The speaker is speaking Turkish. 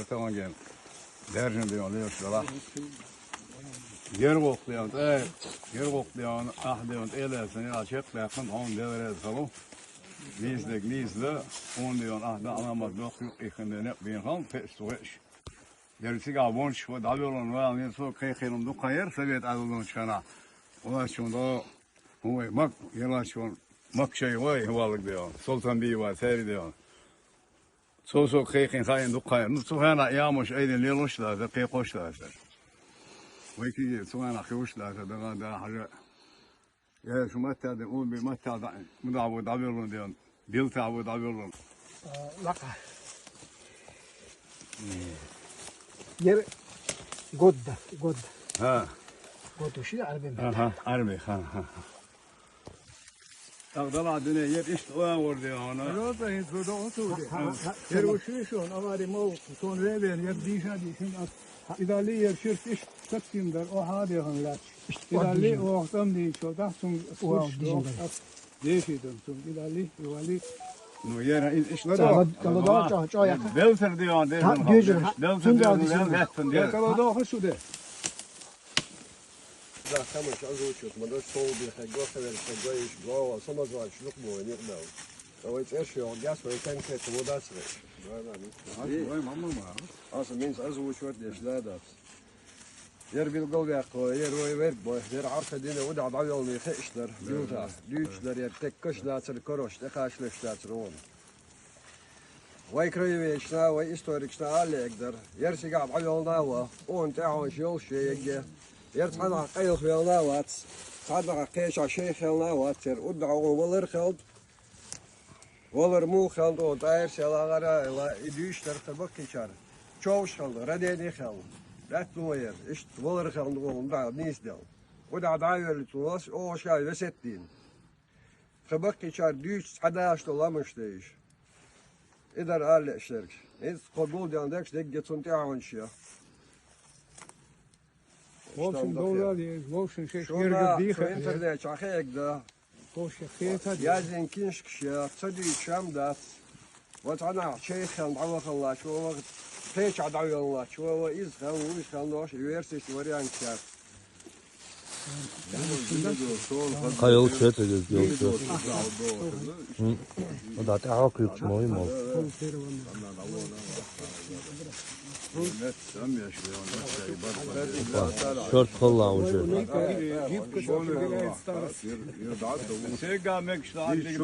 tamam gel. Dersin diyor diyorlar. Yer koklayan, yer koklayan, ah diyor, eylesin ya çek yakın on devre salon. Nizle, on diyor, ah da alamaz yok ikinde ne bir ham pestoş. Gerisi gavonç ve davyolun ve anı so kayırım du kayır sebet alın çıkana. Ola şunda o mak yela şun mak şey var havalık diyor. Sultan bir var seri diyor. So kayın du kayır. Nu sonra yamış aydın leloşlar da kaykoşlar. Ve ki sonra kaykoşlar da haja. Ya şu matta da o bir matta da mudavu davyolun diyor. Bil tavu davyolun. Laka. Yer god. Ha. God şey Arabi. Arabi ha. Tağdala düne yer işte o var diyor ona. Roza hiç burada oturdu. Yer o şu avari mo son reben yer dişa İdali yer şirk iş taksimler o hadi hanlar. İdali o akşam değil şu da son o değiştirdim son İdali İdali No yer işler Kalada çaya. Delter diyor Delter diyor. Delter diyor. Kalada hoşu de. لا خمس أزوجات ما دوش طول بيخجوا خير خجوا جوا صما زواج شلوك بو نقدر لو يتعيش يوم جاس ويكان كيت وداس رش Vay mamma mı? أصلا مينس أزوجات ليش لا داس ير بالقول يا أخوي ير ويرد بو ير عارفة دينا ودا ضعيون يخشلر بيوتا ديوشلر ير تكش لا تركروش تخاش لش لا ترون ويكري ويشنا ويستوريكشنا اللي يقدر يرسي قاعد عيون داوا وانت عاوش يوش يجي يرتحنا قيل خيالنا وات تعدنا قيش عشي خيالنا واتر ودعوا ولر خلد ولر مو خلد وداير سيلا غرا لا يدوش ترخبك كيشار شوش خلد رديني خلد رات نوير اشت ولر خلد ولم دع نيس دل ودع داير لتواس او شاي وستين خبك كيشار دوش حداش طلا مشتيش إدار قال اشترك إذ قبول دي عندكش دقة تنتعون شيا Wolfsen zegt شو internet عخيك ده يازن كينش كشيا تصدي شام دات وتعنا شيخ عوض الله شو وقت فيش عدعي الله شو هو إز خان ويش خان دوش يورسش وريان كشاف Kayol çöte gözüyor. O da tak yok moy mo. Şort kolla ucu. Sega mek şahane